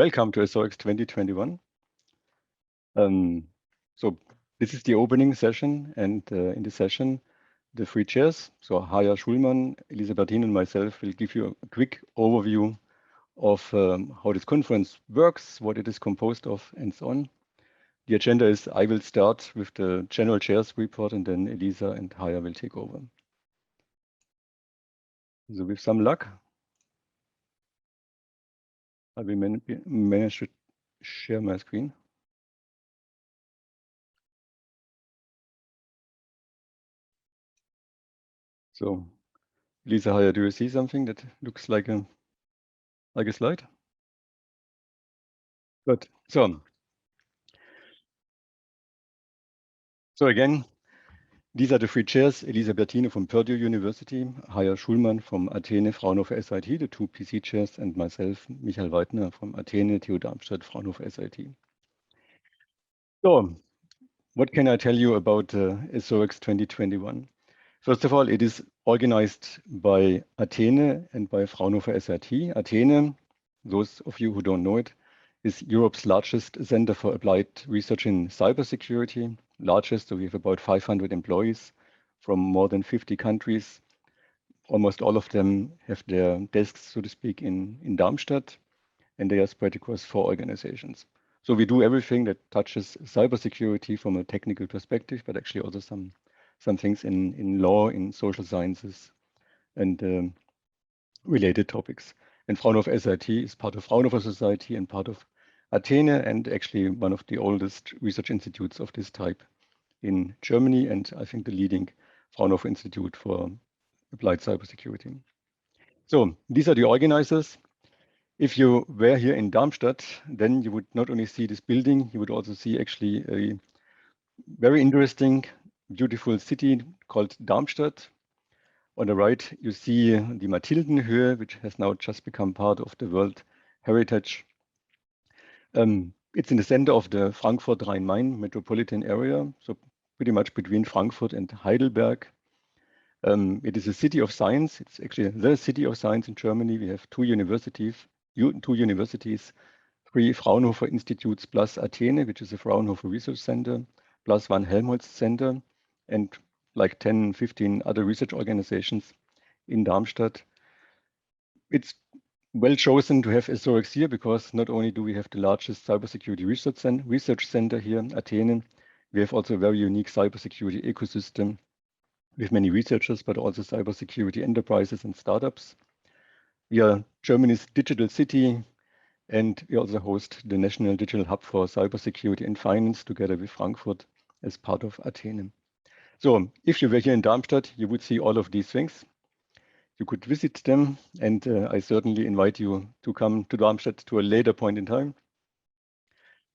Welcome to ESORICS 2021. So this is the opening session, and in this session, the three chairs, so Haya Schulman, Elisabethine, and myself will give you a quick overview of how this conference works, what it is composed of, and so on. The agenda is I will start with the general chairs report, and then Elisa and Haya will take over. So with some luck, I will manage to share my screen. So, Lisa, Haya, do you see something that looks like a slide? Good. So again, these are the three chairs: Elisabethine from Purdue University, Haya Schulman from Athene Fraunhofer SIT, the two PC chairs, and myself, Michael Weidner from Athene TU Darmstadt Fraunhofer SIT. So, what can I tell you about ESORICS 2021? First of all, it is organized by Athene and by Fraunhofer SIT. Athene, those of you who don't know it, is Europe's largest center for applied research in cybersecurity. Largest, so we have about 500 employees from more than 50 countries. Almost all of them have their desks, so to speak, in Darmstadt, and they are spread across 4 organizations. So we do everything that touches cybersecurity from a technical perspective, but actually also some things in law, in social sciences, and related topics. And Fraunhofer SIT is part of Fraunhofer Society and part of Athene, and actually one of the oldest research institutes of this type in Germany, and I think the leading Fraunhofer Institute for Applied Cybersecurity. So these are the organizers. If you were here in Darmstadt, then you would not only see this building, you would also see actually a very interesting, beautiful city called Darmstadt. On the right, you see the Mathildenhöhe, which has now just become part of the World Heritage. It's in the center of the Frankfurt Rhein-Main metropolitan area, so pretty much between Frankfurt and Heidelberg. It is a city of science. It's actually the city of science in Germany. We have two universities, 3 Fraunhofer Institutes plus Athene, which is a Fraunhofer Research Center, plus 1 Helmholtz Center, and like 10, 15 other research organizations in Darmstadt. It's well chosen to have ESORICS here because not only do we have the largest cybersecurity research center here, Athene, we have also a very unique cybersecurity ecosystem with many researchers, but also cybersecurity enterprises and startups. We are Germany's digital city, and we also host the National Digital Hub for Cybersecurity and Finance together with Frankfurt as part of Athene. So if you were here in Darmstadt, you would see all of these things. You could visit them, and I certainly invite you to come to Darmstadt to a later point in time.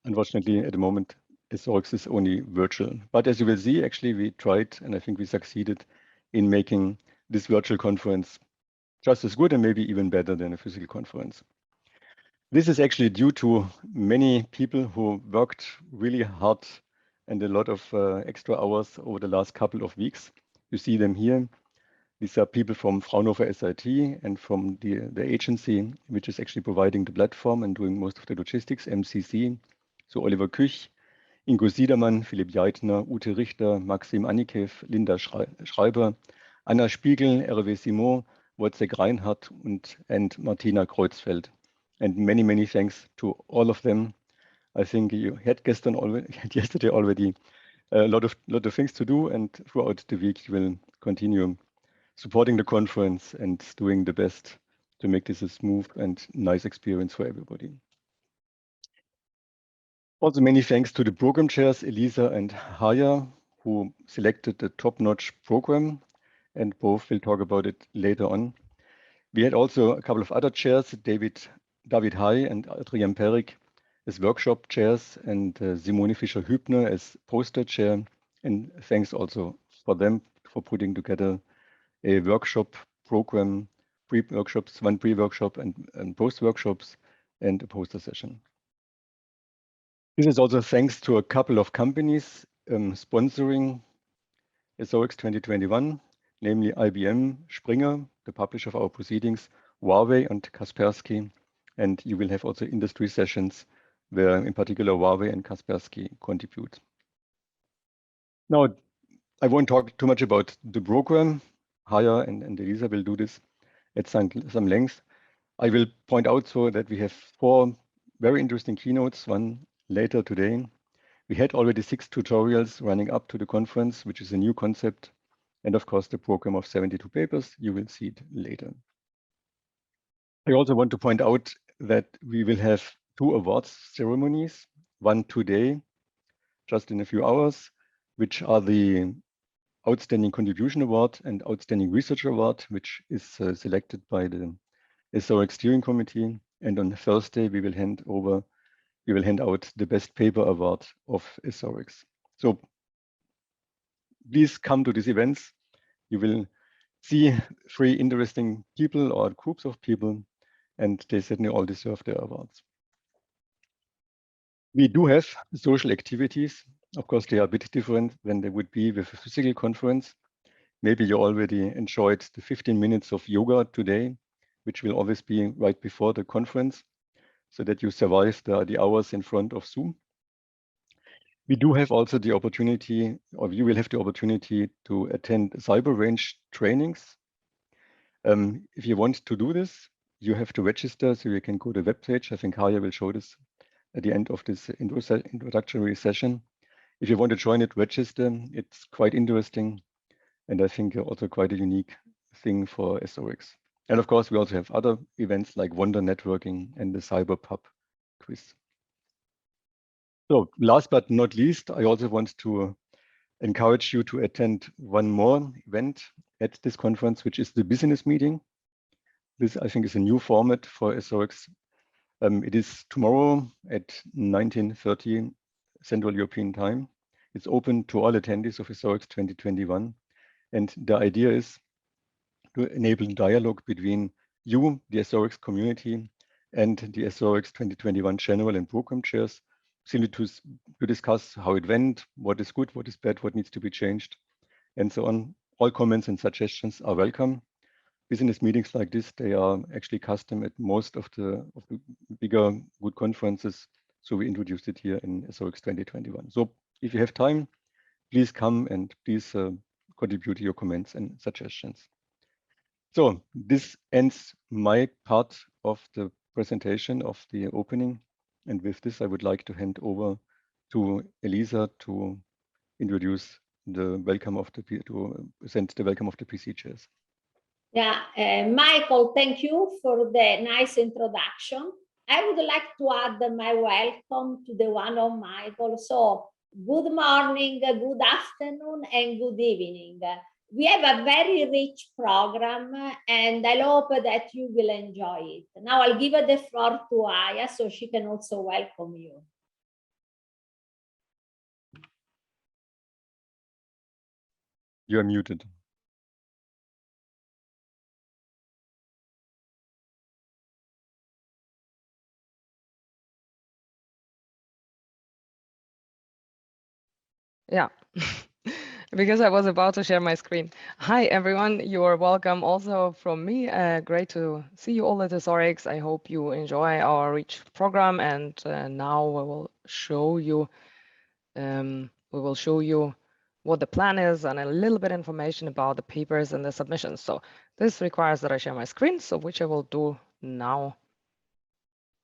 Unfortunately, at the moment, ESORICS is only virtual. But as you will see, actually, we tried, and I think we succeeded in making this virtual conference just as good and maybe even better than a physical conference. This is actually due to many people who worked really hard and a lot of extra hours over the last couple of weeks. You see them here. These are people from Fraunhofer SIT and from the agency, which is actually providing the platform and doing most of the logistics, MCC. So Oliver Küch, Ingo Siedermann, Philipp Jeitner, Ute Richter, Maxim Annikev, Linda Schreiber, Anna Spiegel, Hervé Simon, Wojciech Reinhardt, and Martina Kreuzfeld. And many, many thanks to all of them. I think you had yesterday already a lot of things to do, and throughout the week you will continue supporting the conference and doing the best to make this a smooth and nice experience for everybody. Also, many thanks to the program chairs, Elisa and Haya, who selected the top-notch program, and both will talk about it later on. We had also a couple of other chairs, David Hay and Adrian Peric as workshop chairs, and Simone Fischer-Hübner as poster chair. And thanks also for them for putting together a workshop program, pre-workshops, 1 pre-workshop and post-workshops, and a poster session. This is also thanks to a couple of companies sponsoring ESORICS 2021, namely IBM, Springer, the publisher of our proceedings, Huawei and Kaspersky, And you will have also industry sessions where in particular Huawei and Kaspersky contribute. Now, I won't talk too much about the program. Haya and Elisa will do this at some length. I will point out so that we have 4 very interesting keynotes, one later today. We had already 6 tutorials running up to the conference, which is a new concept. And of course, the program of 72 papers, you will see it later. I also want to point out that we will have 2 awards ceremonies, one today, just in a few hours, which are the Outstanding Contribution Award and Outstanding Research Award, which is selected by the ESORICS Steering Committee. And on Thursday, we will hand out the Best Paper Award of ESORICS. So please come to these events. You will see 3 interesting people or groups of people, and they certainly all deserve their awards. We do have social activities. Of course, they are a bit different than they would be with a physical conference. Maybe you already enjoyed the 15 minutes of yoga today, which will always be right before the conference, so that you survive the hours in front of Zoom. We do have also the opportunity, or you will have the opportunity to attend cyber range trainings. If you want to do this, you have to register, so you can go to the webpage. I think Haya will show this at the end of this introductory session. If you want to join it, register. It's quite interesting, and I think also quite a unique thing for ESORICS. And of course, we also have other events like Wonder Networking and the Cyber Pub quiz. So last but not least, I also want to encourage you to attend one more event at this conference, which is the business meeting. This, I think, is a new format for ESORICS. It is tomorrow at 19:30 Central European Time. It's open to all attendees of ESORICS 2021. And the idea is to enable dialogue between you, the ESORICS community, and the ESORICS 2021 general and program chairs, simply to discuss how it went, what is good, what is bad, what needs to be changed, and so on. All comments and suggestions are welcome. Business meetings like this, they are actually custom at most of the bigger good conferences. So we introduced it here in ESORICS 2021. So if you have time, please come and please contribute your comments and suggestions. So this ends my part of the presentation of the opening. And with this, I would like to hand over to Elisa to introduce the welcome of to present the welcome of the PC chairs. Yeah, Michael, thank you for the nice introduction. I would like to add my welcome to the one of Michael. So good morning, good afternoon, and good evening. We have a very rich program, and I hope that you will enjoy it. Now I'll give the floor to Aya so she can also welcome you. You are muted. Yeah, because I was about to share my screen. Hi, everyone. You are welcome also from me. Great to see you all at ESORICS. I hope you enjoy our rich program. And now we will show you what the plan is and a little bit information about the papers and the submissions. So this requires that I share my screen, so which I will do now.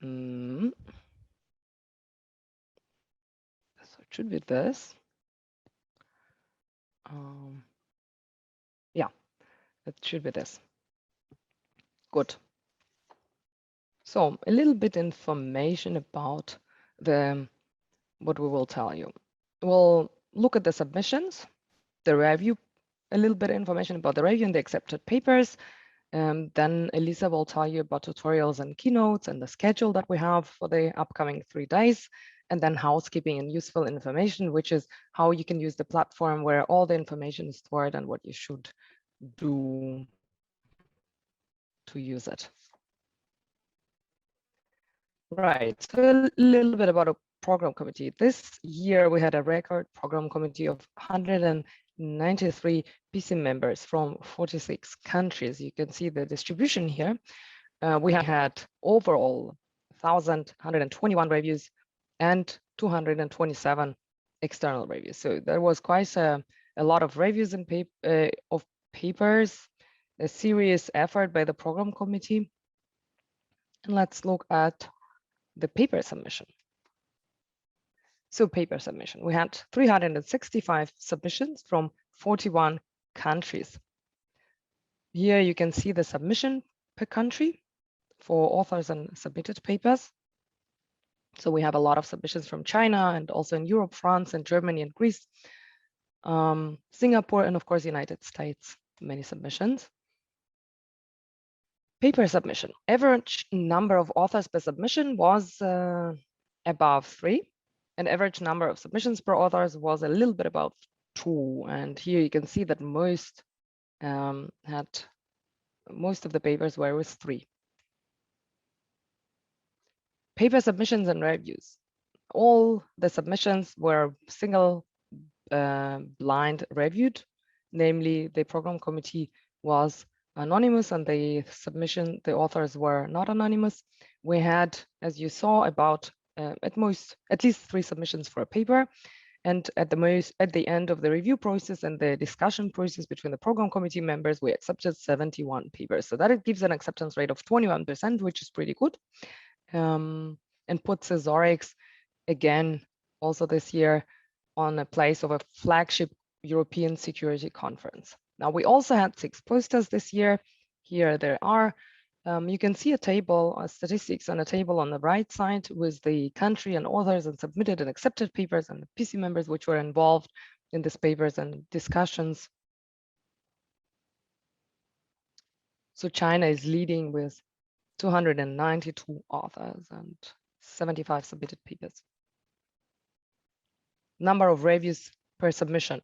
So it should be this. Yeah, it should be this. Good. So a little bit information about what we will tell you. We'll look at the submissions, the review, a little bit of information about the review and the accepted papers. Then Elisa will tell you about tutorials and keynotes and the schedule that we have for the upcoming 3 days. And then housekeeping and useful information, which is how you can use the platform where all the information is stored and what you should do to use it. Right, so a little bit about a program committee. This year we had a record program committee of 193 PC members from 46 countries. You can see the distribution here. We had overall 1,121 reviews and 227 external reviews. So there was quite a lot of reviews and papers, a serious effort by the program committee. And let's look at the paper submission. So paper submission, we had 365 submissions from 41 countries. Here you can see the submission per country for authors and submitted papers. So we have a lot of submissions from China and also in Europe, France and Germany and Greece, Singapore, and of course, United States, many submissions. Paper submission, average number of authors per submission was above 3. And average number of submissions per authors was a little bit about 2. And here you can see that most of the papers were with 3. Paper submissions and reviews. All the submissions were single blind reviewed, namely the program committee was anonymous and the authors were not anonymous. We had, as you saw, about at least 3 submissions for a paper, and at the end of the review process and the discussion process between the program committee members, we accepted 71 papers. So that it gives an acceptance rate of 21%, which is pretty good, and puts ESORICS again also this year on a place of a flagship European security conference. Now we also had 6 posters this year. Here there are. You can see a table, statistics on a table on the right side with the country and authors and submitted and accepted papers and the PC members which were involved in these papers and discussions. So China is leading with 292 authors and 75 submitted papers. Number of reviews per submission.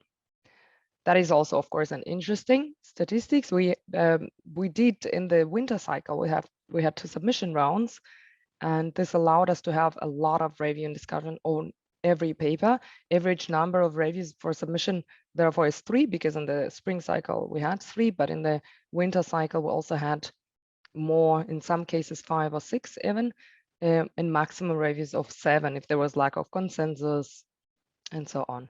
That is also, of course, an interesting statistics. We did in the winter cycle, we had 2 submission rounds, and this allowed us to have a lot of review and discussion on every paper. Average number of reviews for submission, therefore, is 3, because in the spring cycle we had 3, but in the winter cycle we also had more, in some cases 5 or 6 even, and maximum reviews of 7 if there was lack of consensus and so on.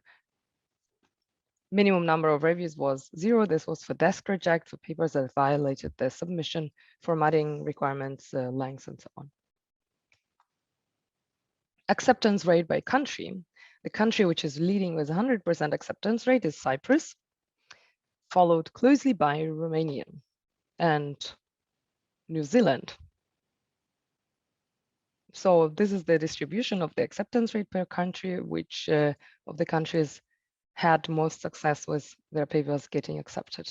Minimum number of reviews was 0. This was for desk reject, for papers that violated the submission formatting requirements, lengths, and so on. Acceptance rate by country. The country which is leading with 100% acceptance rate is Cyprus, followed closely by Romania and New Zealand. So this is the distribution of the acceptance rate per country, which of the countries had most success with their papers getting accepted.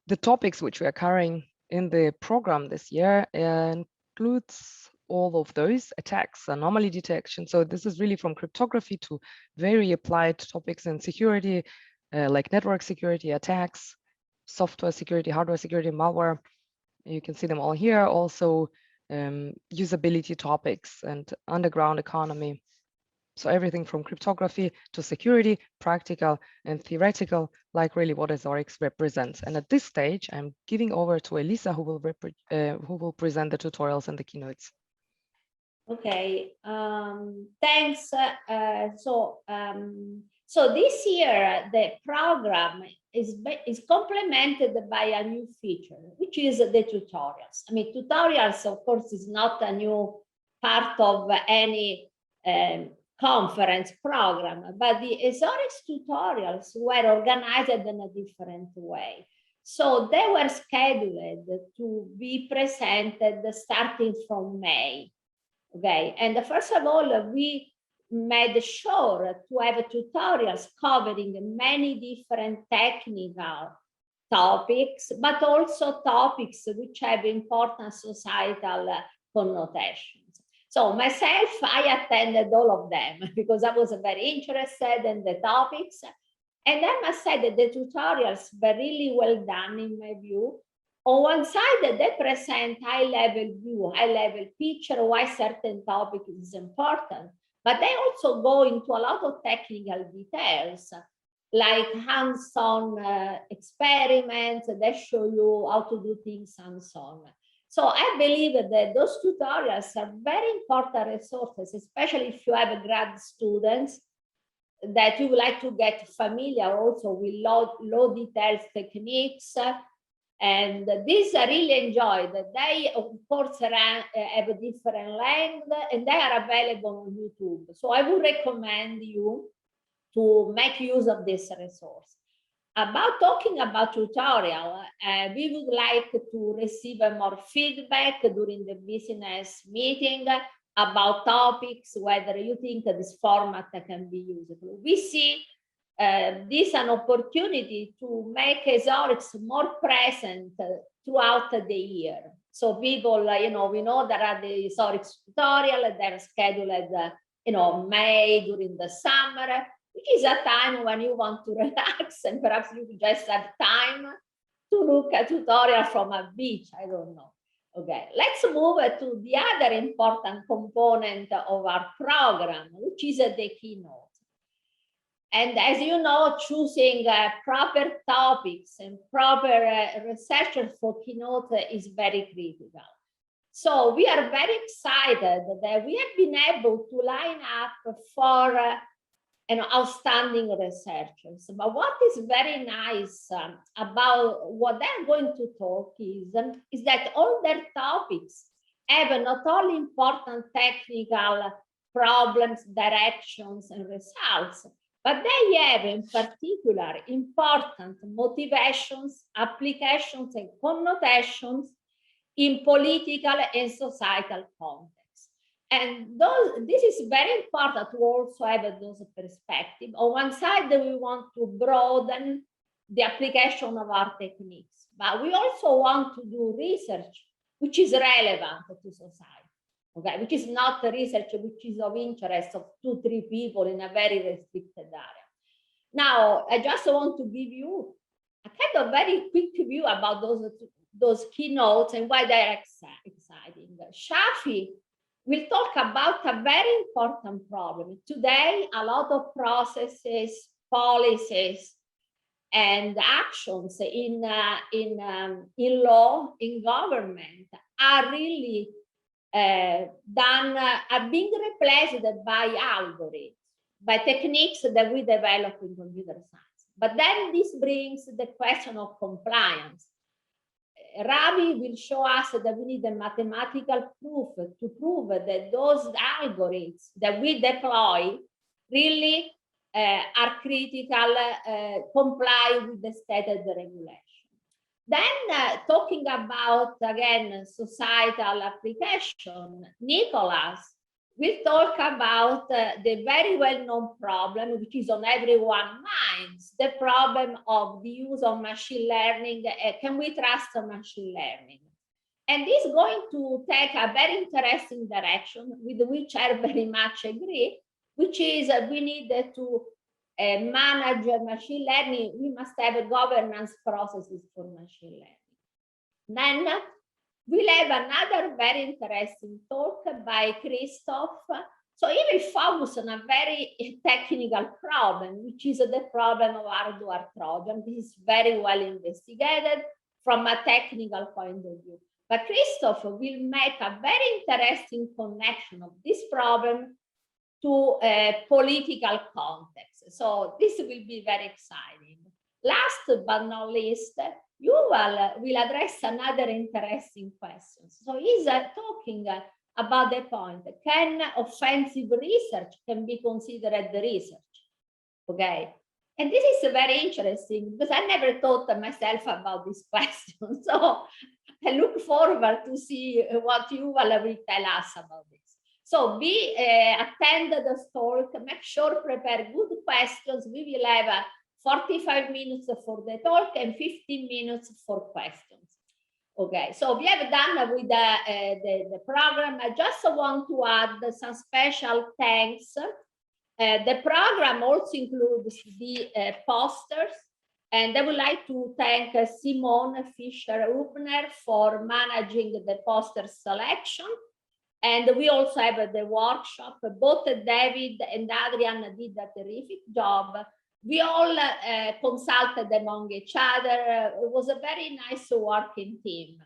The topics which we are covering in the program this year includes all of those: attacks, anomaly detection. So this is really from cryptography to very applied topics in security, like network security, attacks, software security, hardware security, malware. You can see them all here. Also usability topics and underground economy. So everything from cryptography to security, practical and theoretical, like really what ESORICS represents. And at this stage, I'm giving over to Elisa, who will present the tutorials and the keynotes. Okay, thanks. So this year, the program is complemented by a new feature, which is the tutorials. I mean, tutorials, of course, is not a new part of any conference program, but the ESORICS tutorials were organized in a different way. So they were scheduled to be presented starting from May. Okay, and first of all, we made sure to have tutorials covering many different technical topics, but also topics which have important societal connotations. So myself, I attended all of them because I was very interested in the topics. And I must say that the tutorials were really well done in my view. On one side, they present high-level view, high-level picture, why certain topic is important. But they also go into a lot of technical details, like hands-on experiments. They show you how to do things hands-on. So I believe that those tutorials are very important resources, especially if you have grad students that you would like to get familiar also with low details techniques. And these I really enjoyed. They, of course, have a different length and they are available on YouTube. So I would recommend you to make use of this resource. About talking about tutorial, we would like to receive more feedback during the business meeting about topics, whether you think this format can be useful. We see this an opportunity to make ESORICS more present throughout the year. So people, we know there are the ESORICS tutorial, they're scheduled, May during the summer, which is a time when you want to relax and perhaps you just have time to look at tutorial from a beach, I don't know. Okay, let's move to the other important component of our program, which is the keynote. And as you know, choosing proper topics and proper researchers for keynote is very critical. So we are very excited that we have been able to line up for outstanding researchers. But what is very nice about what they're going to talk is that all their topics have not only important technical problems, directions, and results, but they have in particular important motivations, applications, and connotations in political and societal context. And this is very important to also have those perspectives. On one side, we want to broaden the application of our techniques, but we also want to do research which is relevant to society, okay? Which is not research which is of interest of 2-3 people in a very restricted area. Now, I just want to give you a kind of very quick view about those keynotes and why they're exciting. Shafi will talk about a very important problem. Today, a lot of processes, policies, and actions in law, in government, are really are being replaced by algorithms, by techniques that we develop in computer science. But then this brings the question of compliance. Ravi will show us that we need a mathematical proof to prove that those algorithms that we deploy really are critical, comply with the stated regulation. Then talking about, again, societal application, Nicholas will talk about the very well-known problem, which is on everyone's minds, the problem of the use of machine learning. Can we trust machine learning? And this is going to take a very interesting direction with which I very much agree, which is we need to manage machine learning. We must have governance processes for machine learning. Then we'll have another very interesting talk by Christoph. So he will focus on a very technical problem, which is the problem of hardware Trojan. This is very well investigated from a technical point of view. But Christoph will make a very interesting connection of this problem to a political context. So this will be very exciting. Last but not least, Yuval will address another interesting question. So he's talking about the point, can offensive research can be considered research? Okay. And this is very interesting because I never thought myself about this question. So I look forward to see what Yuval will tell us about this. So we attend the talk, make sure prepare good questions. We will have 45 minutes for the talk and 15 minutes for questions. Okay, so we have done with the program. I just want to add some special thanks. The program also includes the posters, and I would like to thank Simone Fischer-Hubner for managing the poster selection. And we also have the workshop. Both David and Adrian did a terrific job. We all consulted among each other. It was a very nice working team.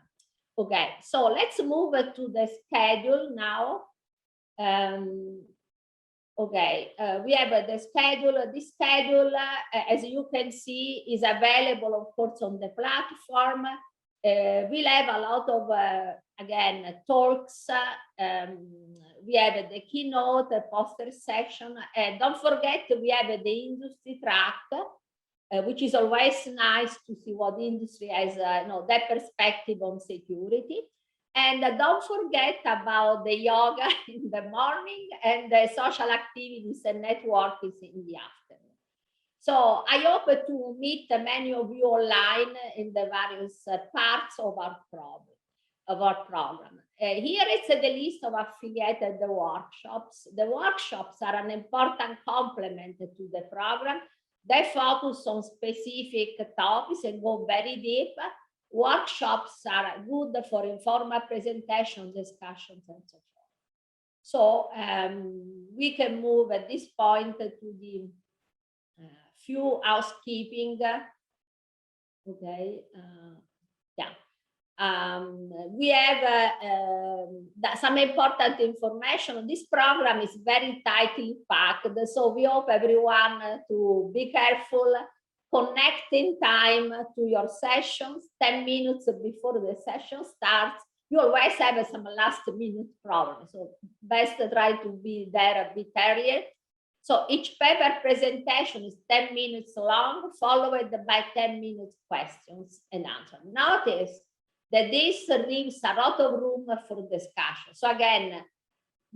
Okay, so let's move to the schedule now. Okay, we have the schedule. This schedule, as you can see, is available, of course, on the platform. We'll have a lot of, again, talks. We have the keynote, the poster section. Don't forget, we have the industry track, which is always nice to see what the industry has, that perspective on security. And don't forget about the yoga in the morning and the social activities and networking in the afternoon. So I hope to meet many of you online in the various parts of our program. Here is the list of affiliated workshops. The workshops are an important complement to the program. They focus on specific topics and go very deep. Workshops are good for informal presentation, discussions, and so forth. So we can move at this point to the few housekeeping. Okay, we have some important information. This program is very tightly packed, so we hope everyone to be careful, connect in time to your sessions. 10 minutes before the session starts, you always have some last minute problem, so best try to be there a bit earlier. So each paper presentation is 10 minutes long, followed by 10 minutes questions and answers. Notice that this leaves a lot of room for discussion. So again,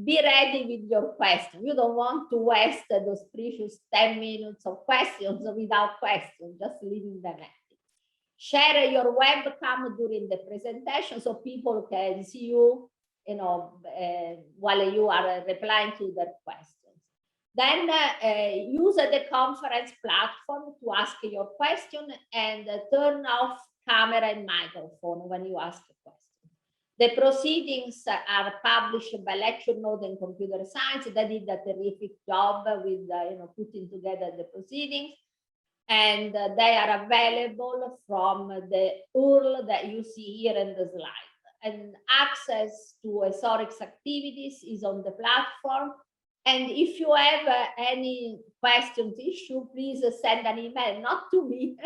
be ready with your question. You don't want to waste those precious 10 minutes of questions without questions, just leaving them empty. Share your webcam during the presentation so people can see you, while you are replying to their questions. Then use the conference platform to ask your question and turn off camera and microphone when you ask a question. The proceedings are published by Lecture Note and Computer Science. They did a terrific job with putting together the proceedings, and they are available from the URL that you see here in the slide. And access to ESORICS activities is on the platform. And if you have any questions, issue, please send an email, not to me,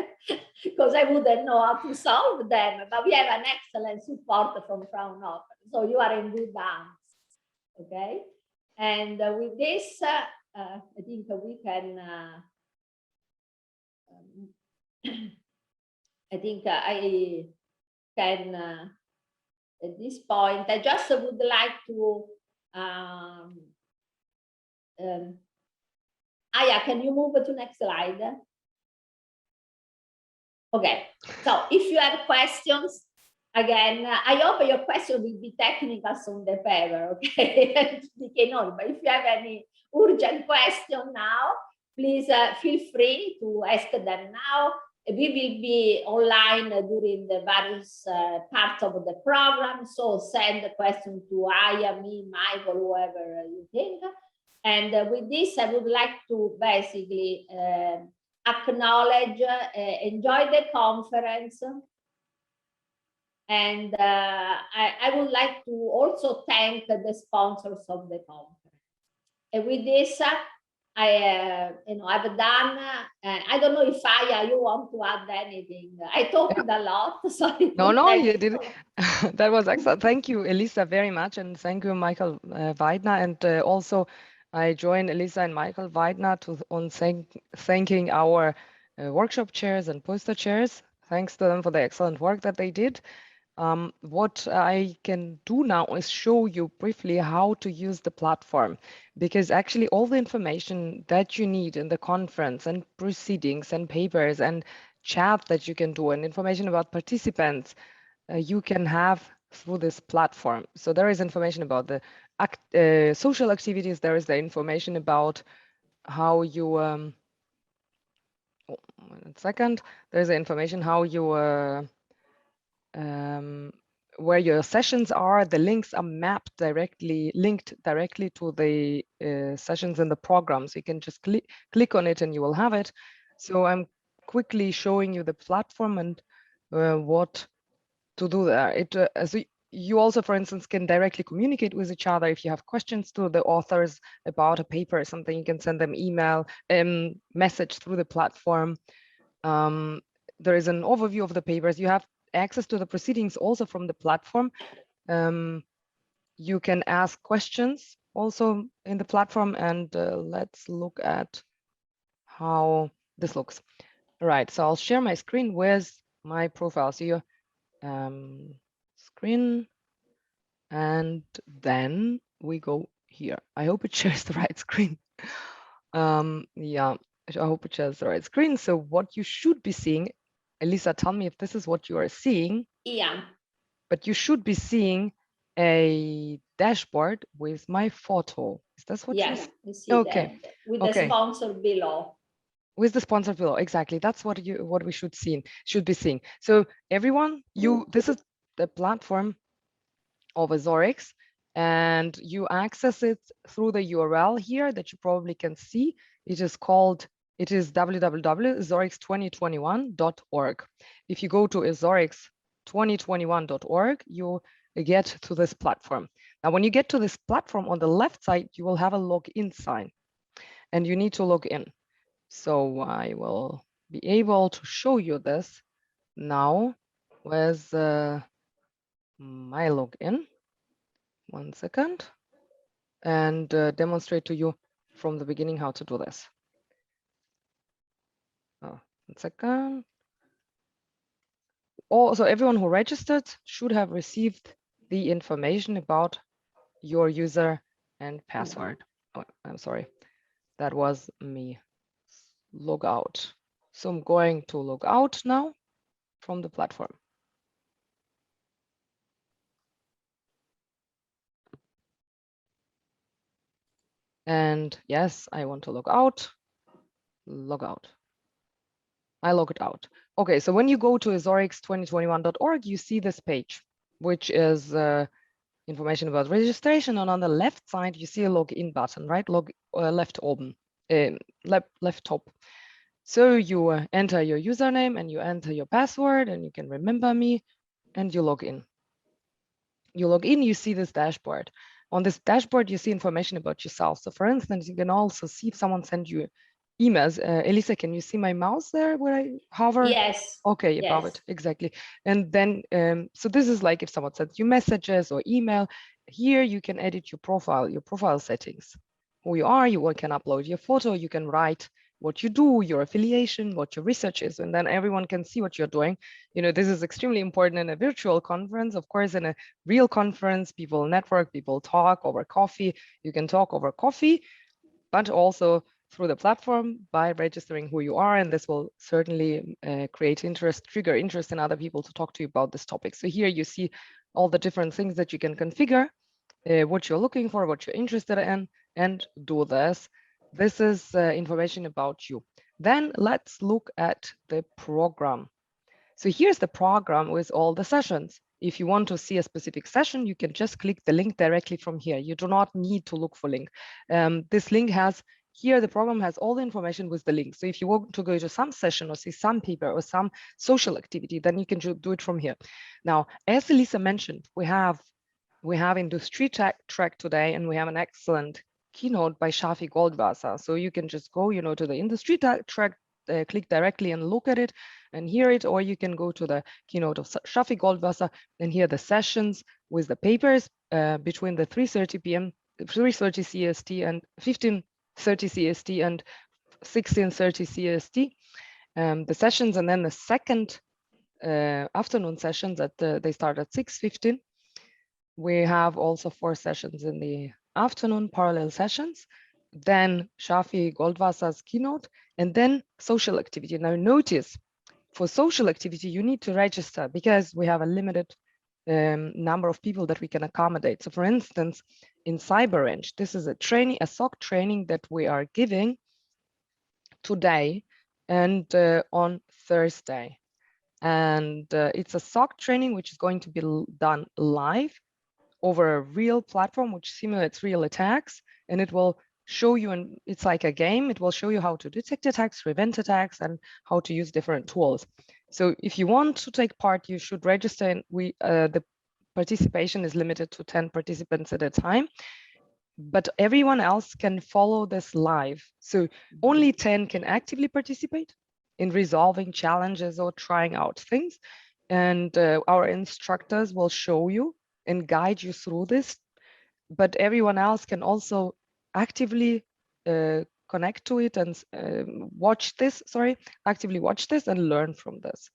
because I wouldn't know how to solve them. But we have an excellent support from Fraunhofer, so you are in good hands. Okay, and with this, I think we can. I think I can. At this point, I just would like to. Aya, can you move to next slide? Okay, so if you have questions, again, I hope your question will be technical on the paper, okay? But if you have any urgent question now, please feel free to ask them now. We will be online during the various parts of the program, so send the question to Aya, me, Michael, whoever you think. And with this, I would like to basically acknowledge, enjoy the conference. And I would like to also thank the sponsors of the conference. And with this, I've done, I don't know if Aya, you want to add anything. I talked a lot. Sorry. No, you did. That was excellent. Thank you, Elisa, very much. And thank you, Michael Weidner. And also, I join Elisa and Michael Weidner on thanking our workshop chairs and poster chairs. Thanks to them for the excellent work that they did. What I can do now is show you briefly how to use the platform, because actually all the information that you need in the conference and proceedings and papers and chat that you can do and information about participants, you can have through this platform. So there is information about the social activities. There is the information about how you, one second, there's the information how you, where your sessions are. The links are linked directly to the sessions in the program. So you can just click on it and you will have it. So I'm quickly showing you the platform and what to do that. So you also, for instance, can directly communicate with each other. If you have questions to the authors about a paper or something, you can send them email, message through the platform. There is an overview of the papers. You have access to the proceedings also from the platform. You can ask questions also in the platform, and let's look at how this looks. All right, so I'll share my screen with my profile. So your screen, and then we go here. I hope it shares the right screen. Yeah, I hope it shares the right screen. So what you should be seeing, Elisa, tell me if this is what you are seeing. Yeah. But you should be seeing a dashboard with my photo. Is that what you see? You see Okay. that with the sponsor below. With the sponsor below, exactly. That's what we should be seeing. So everyone, this is the platform of ESORICS, and you access it through the URL here that you probably can see. It is www.esorix2021.org. If you go to esorix2021.org, you get to this platform. Now, when you get to this platform, on the left side, you will have a login sign, and you need to log in. So I will be able to show you this now with my login. 1 second, and demonstrate to you from the beginning how to do this. 1 second. Also, everyone who registered should have received the information about your user and password. Oh, I'm sorry, that was me. Log out. So I'm going to log out now from the platform. And yes, I want to log out. Log out. I logged out. Okay, so when you go to esorix2021.org, you see this page, which is information about registration. And on the left side, you see a login button, right? Left open, left top. So you enter your username and you enter your password, and you can remember me, and you log in. You log in, you see this dashboard. On this dashboard, you see information about yourself. So for instance, you can also see if someone sent you emails. Elisa, can you see my mouse there where I hover? Yes. Okay, above it, exactly. And then, so this is like if someone sends you messages or email, here you can edit your profile settings. Who you are, you can upload your photo, you can write what you do, your affiliation, what your research is, and then everyone can see what you're doing. You know, this is extremely important in a virtual conference. Of course, in a real conference, people network, people talk over coffee. You can talk over coffee, but also through the platform by registering who you are, and this will certainly create interest, trigger interest in other people to talk to you about this topic. So here you see all the different things that you can configure, what you're looking for, what you're interested in, and do this. This is information about you. Then let's look at the program. So here's the program with all the sessions. If you want to see a specific session, you can just click the link directly from here. You do not need to look for link. This link has, here the program has all the information with the link. So if you want to go to some session or see some paper or some social activity, then you can do it from here. Now, as Elisa mentioned, we have industry track today, and we have an excellent keynote by Shafi Goldwasser. So you can just go, to the industry track, click directly and look at it and hear it, or you can go to the keynote of Shafi Goldwasser and hear the sessions with the papers between the 3:30 p.m., 3:30 CST and 15:30 CST and 16:30 CST. The sessions, and then the second afternoon sessions they start at 6:15. We have also 4 sessions in the afternoon, parallel sessions, then Shafi Goldwasser's keynote, and then social activity. Now notice, for social activity, you need to register because we have a limited number of people that we can accommodate. So for instance, in CyberRange, this is a SOC training that we are giving today and on Thursday. And it's a SOC training which is going to be done live over a real platform which simulates real attacks, and it will show you, and it's like a game. It will show you how to detect attacks, prevent attacks, and how to use different tools. So if you want to take part, you should register. And the participation is limited to 10 participants at a time, but everyone else can follow this live. So only 10 can actively participate in resolving challenges or trying out things. And our instructors will show you and guide you through this, but everyone else can also actively connect to it and actively watch this and learn from this.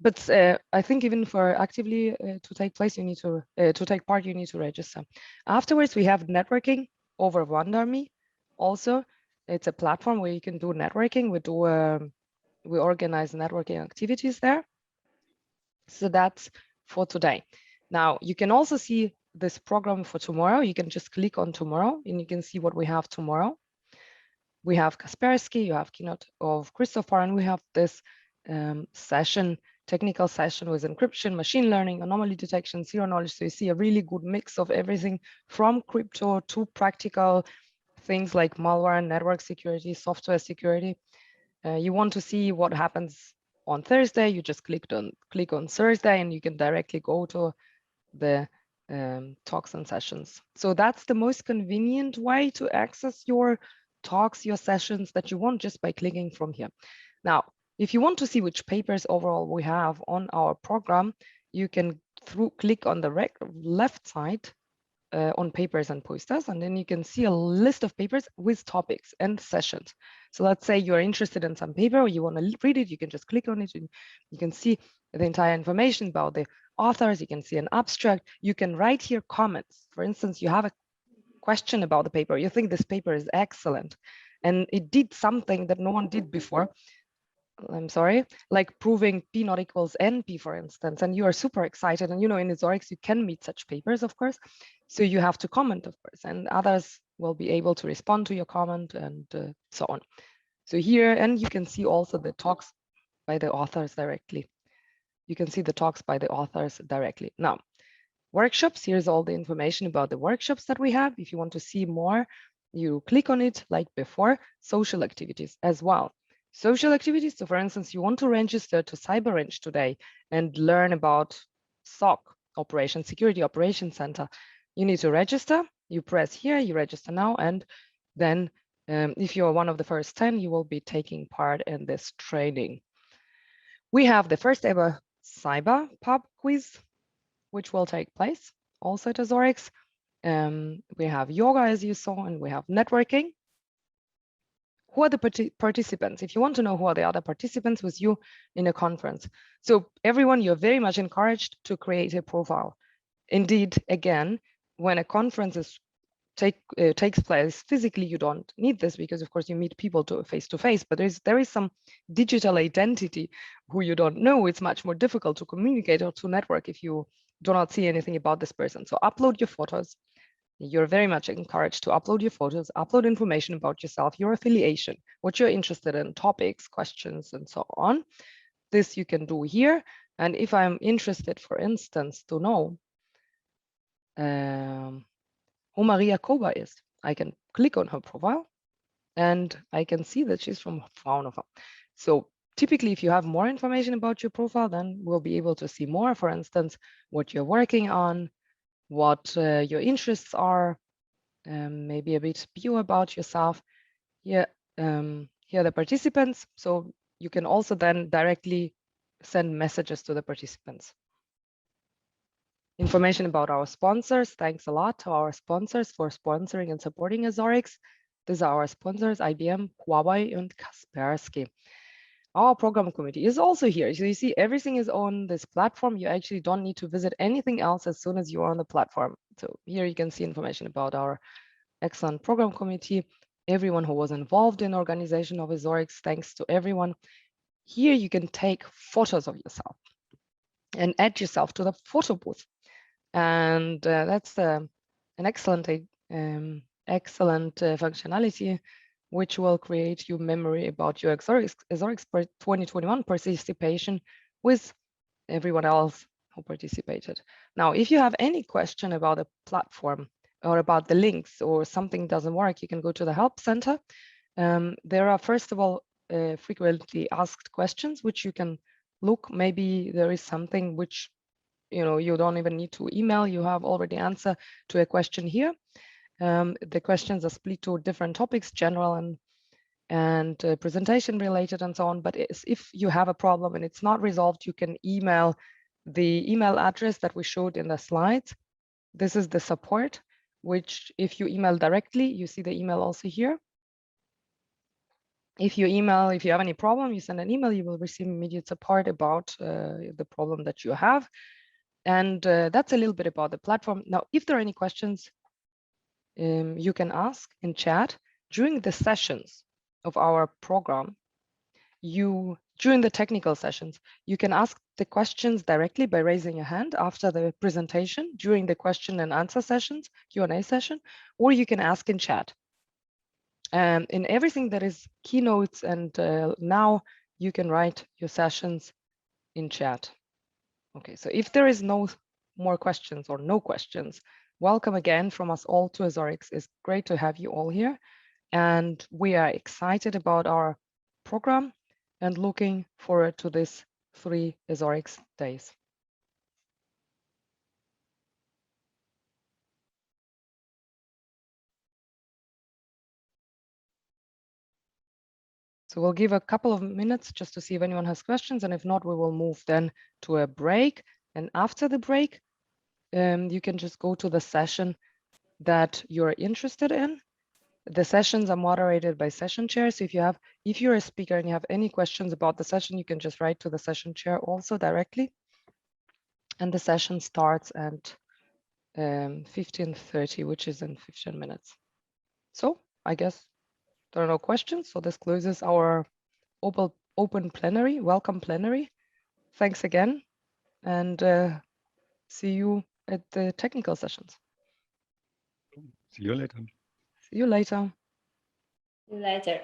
But I think even for actively to take place, you need to take part, you need to register. Afterwards, we have networking over WonderMe. Also, it's a platform where you can do networking. We organize networking activities there. So that's for today. Now you can also see this program for tomorrow. You can just click on tomorrow and you can see what we have tomorrow. We have Kaspersky, you have keynote of Christopher, and we have this session, technical session with encryption, machine learning, anomaly detection, zero knowledge. So you see a really good mix of everything from crypto to practical things like malware, network security, software security. You want to see what happens on Thursday, you just click on Thursday and you can directly go to the talks and sessions. So that's the most convenient way to access your talks, your sessions that you want, just by clicking from here. Now, if you want to see which papers overall we have on our program, you can click on the left side on papers and posters, and then you can see a list of papers with topics and sessions. So let's say you're interested in some paper or you want to read it, you can just click on it and you can see the entire information about the authors. You can see an abstract. You can write here comments. For instance, you have a question about the paper. You think this paper is excellent and it did something that no one did before. I'm sorry, like proving P not equals NP, for instance, and you are super excited. And, you know, in ESORICS, you can meet such papers, of course. So you have to comment, of course, and others will be able to respond to your comment and so on. So here, and you can see also the talks by the authors directly. You can see the talks by the authors directly. Now, workshops, here's all the information about the workshops that we have. If you want to see more, you click on it like before. Social activities as well. Social activities, so for instance, you want to register to CyberRange today and learn about SOC, Operation Security Operations Center. You need to register, you press here, you register now, and then if you're one of the first 10, you will be taking part in this training. We have the first ever Cyber Pub quiz, which will take place also at ESORICS. We have yoga, as you saw, and we have networking. Who are the participants? If you want to know who are the other participants with you in a conference. So everyone, you're very much encouraged to create a profile. Indeed, again, when a conference takes place physically, you don't need this because, of course, you meet people face to face, but there is some digital identity who you don't know. It's much more difficult to communicate or to network if you do not see anything about this person. So upload your photos. You're very much encouraged to upload your photos, upload information about yourself, your affiliation, what you're interested in, topics, questions, and so on. This you can do here. And if I'm interested, for instance, to know who Maria Koba is, I can click on her profile and I can see that she's from Fraunhofer. So typically, if you have more information about your profile, then we'll be able to see more, for instance, what you're working on, what your interests are, maybe a bit bio about yourself. Here, here are the participants. So you can also then directly send messages to the participants. Information about our sponsors. Thanks a lot to our sponsors for sponsoring and supporting ESORICS. These are our sponsors, IBM, Huawei, and Kaspersky. Our program committee is also here. So you see everything is on this platform. You actually don't need to visit anything else as soon as you are on the platform. So here you can see information about our excellent program committee, everyone who was involved in organization of ESORICS. Thanks to everyone. Here you can take photos of yourself and add yourself to the photo booth. And that's an excellent functionality, which will create your memory about your ESORICS 2021 participation with everyone else who participated. Now, if you have any question about the platform or about the links, or something doesn't work, you can go to the help center. There are, first of all, frequently asked questions which you can look. Maybe there is something which you don't even need to email, you have already answer to a question here. The questions are split to different topics, general and presentation related and so on. But if you have a problem and it's not resolved, you can email the email address that we showed in the slides. This is the support, which if you email directly, you see the email also here. If you have any problem, you send an email, you will receive immediate support about the problem that you have. And that's a little bit about the platform. Now, if there are any questions, you can ask in chat during the sessions of our program. During the technical sessions, you can ask the questions directly by raising a hand after the presentation during the question and answer sessions, Q&A session, or you can ask in chat. In everything that is keynotes, and now you can write your sessions in chat. Okay, so if there is no more questions or no questions, welcome again from us all to ESORICS. It's great to have you all here. And we are excited about our program and looking forward to this 3 ESORICS days. So we'll give a couple of minutes just to see if anyone has questions, and if not, we will move then to a break. And after the break, you can just go to the session that you're interested in. The sessions are moderated by session chairs. So if you're a speaker and you have any questions about the session, you can just write to the session chair also directly. And the session starts at 15:30, which is in 15 minutes. So I guess there are no questions. So this closes our open plenary. Welcome plenary. Thanks again, and see you at the technical sessions. See you later. See you later. See you later.